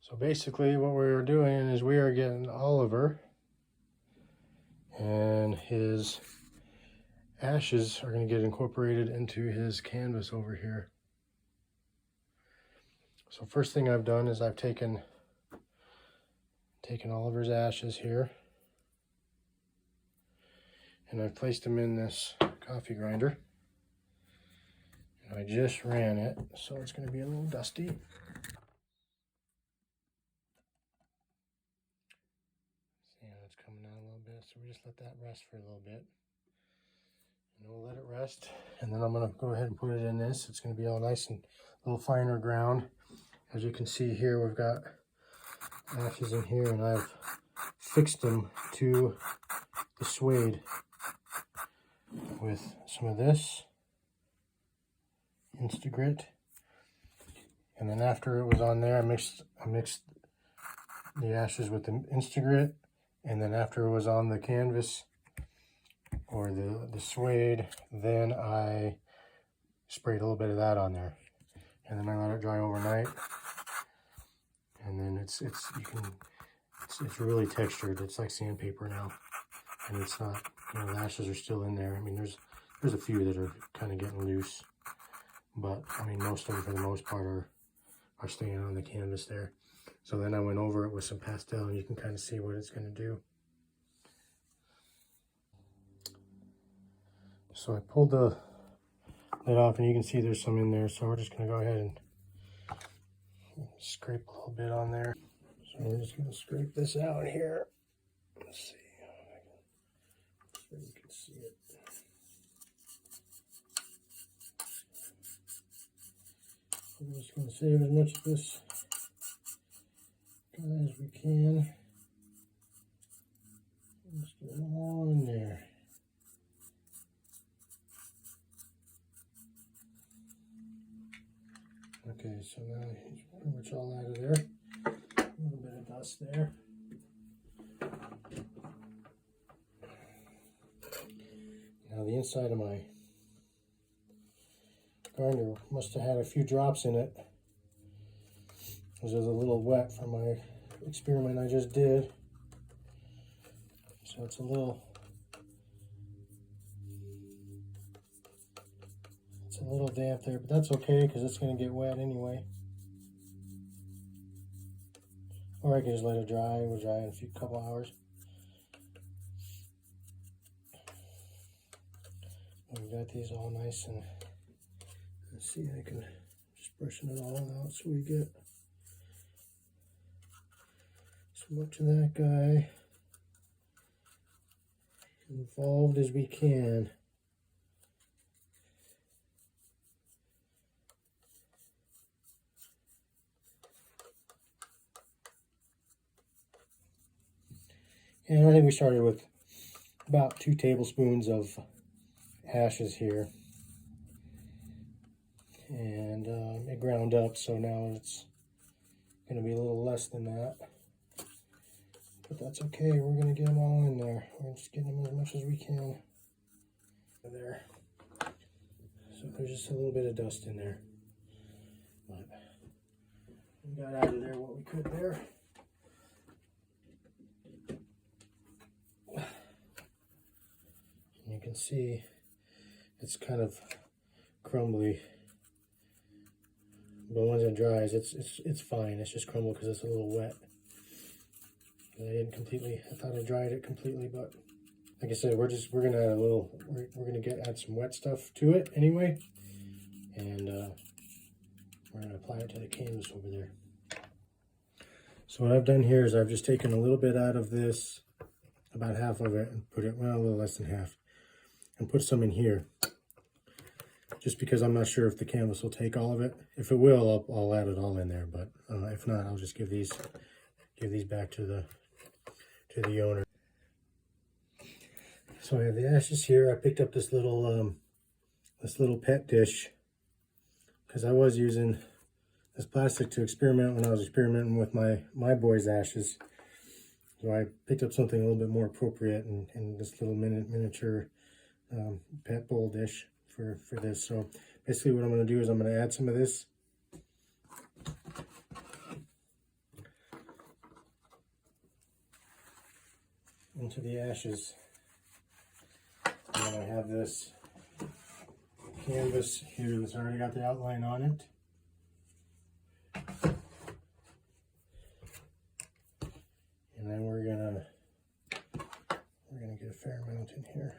So basically what we're doing is we are getting Oliver, and his ashes are going to get incorporated into his canvas over here. So first thing I've done is I've taken Oliver's ashes here, and I've placed them in this coffee grinder. And I just ran it, so it's going to be a little dusty. See how it's coming out a little bit, so we just let that rest for a little bit. And we'll let it rest, and then I'm going to go ahead and put it in this. It's going to be all nice and a little finer ground. As you can see here, we've got ashes in here, and I've fixed them to the suede with some of this Instagrit. And then after it was on there, I mixed the ashes with the Instagrit, and then after it was on the canvas or the suede, then I sprayed a little bit of that on there, and then I let it dry overnight. And then it's really textured. It's like sandpaper now, and it's not, you know, the ashes are still in there. I mean, there's a few that are kind of getting loose, but I mean, most of them for the most part are staying on the canvas there. So then I went over it with some pastel, and you can kind of see what it's going to do. So I pulled the lid off, and you can see there's some in there. So we're just going to go ahead and scrape a little bit on there. So we're just going to scrape this out here. Let's see so you can see it. I'm just going to save as much of this as we can. Just get it all in there. Okay, so now he's pretty much all out of there. A little bit of dust there. Now the inside of my grinder must have had a few drops in it, because it was a little wet from my experiment I just did. So it's a little damp there, but that's okay because it's going to get wet anyway. Or I can just let it dry. It will dry in a couple hours. We've got these all nice, and let's see, I can just brushing it all out so we get as much of that guy involved as we can. And I think we started with about 2 tablespoons of ashes here, and it ground up, so now it's going to be a little less than that, but that's okay. We're going to get them all in there. We're just getting them as much as we can there. So there's just a little bit of dust in there, but we got out of there what we could there. You can see it's kind of crumbly, but once it dries, it's fine. It's just crumbled because it's a little wet. And I thought I dried it completely, but like I said, we're gonna add we're gonna add some wet stuff to it anyway, and we're gonna apply it to the canvas over there. So what I've done here is I've just taken a little bit out of this, about half of it, and put it, well, a little less than half, and put some in here, just because I'm not sure if the canvas will take all of it. If it will, I'll add it all in there, but if not, I'll just give these back to the owner. So I have the ashes here. I picked up this little pet dish, because I was using this plastic to experiment when I was experimenting with my boy's ashes. So I picked up something a little bit more appropriate in this little miniature pet bowl dish for this. So basically what I'm going to do is I'm going to add some of this into the ashes. And then I have this canvas here that's already got the outline on it. And then we're gonna get a fair amount in here.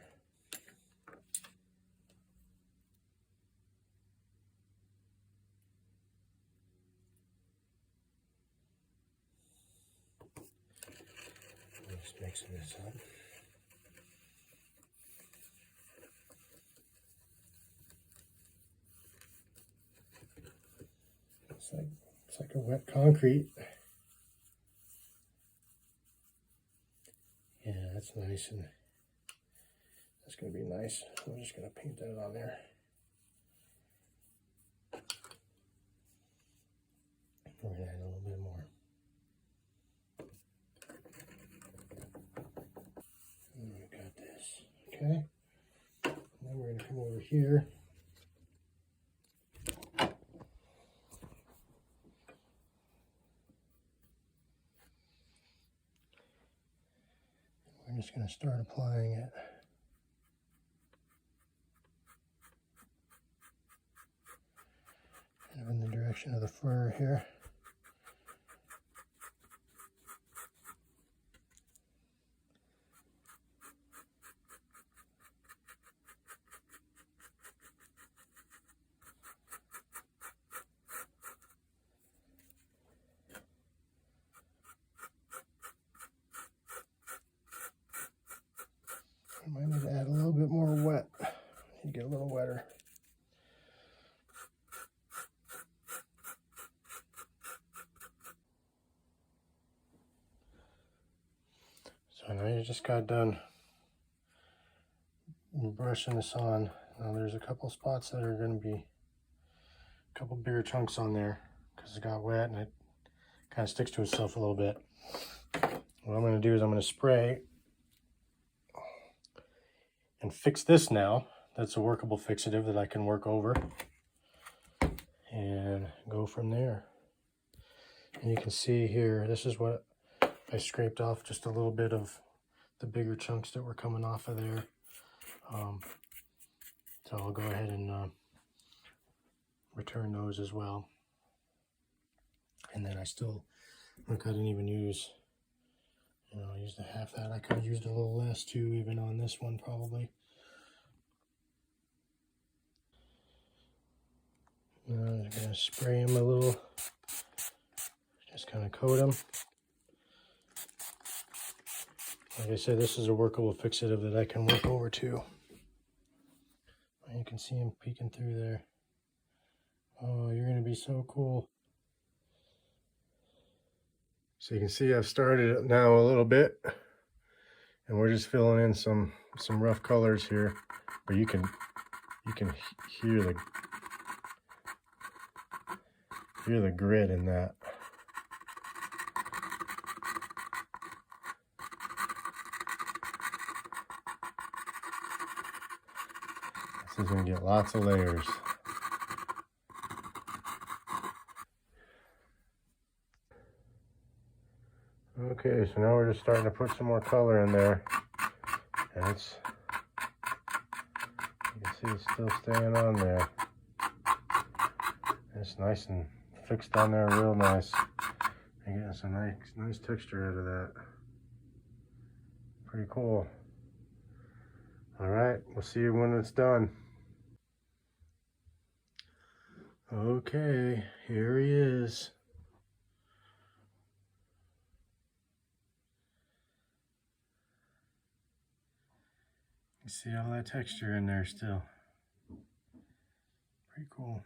Just mixing this up. It's like a wet concrete. Yeah, that's nice, and that's gonna be nice. I'm just gonna paint that on there. We're gonna add a little bit more. And we got this, okay? And then we're gonna come over here. We're just gonna start applying it. Kind of in the direction of the fur here. I might need to add a little bit more wet. You get a little wetter. So now you just got done brushing this on. Now there's a couple spots that are going to be a couple bigger chunks on there because it got wet and it kind of sticks to itself a little bit. What I'm going to do is I'm going to spray and fix this now. That's a workable fixative that I can work over and go from there. And you can see here, this is what I scraped off, just a little bit of the bigger chunks that were coming off of there. So I'll go ahead and return those as well. And then I couldn't even use, I used a half that. I could have used a little less too, even on this one probably. Now I'm just going to spray them a little, just kind of coat them. Like I said, this is a workable fixative that I can work over to. You can see him peeking through there. Oh, you're going to be so cool. So you can see I've started it now a little bit, and we're just filling in some rough colors here, but you can hear the grit in that. This is going to get lots of layers. Okay, so now we're just starting to put some more color in there. And you can see it's still staying on there. It's nice and fixed on there real nice. And getting some nice texture out of that. Pretty cool. All right, we'll see you when it's done. Okay, here he is. You see all that texture in there still. Pretty cool.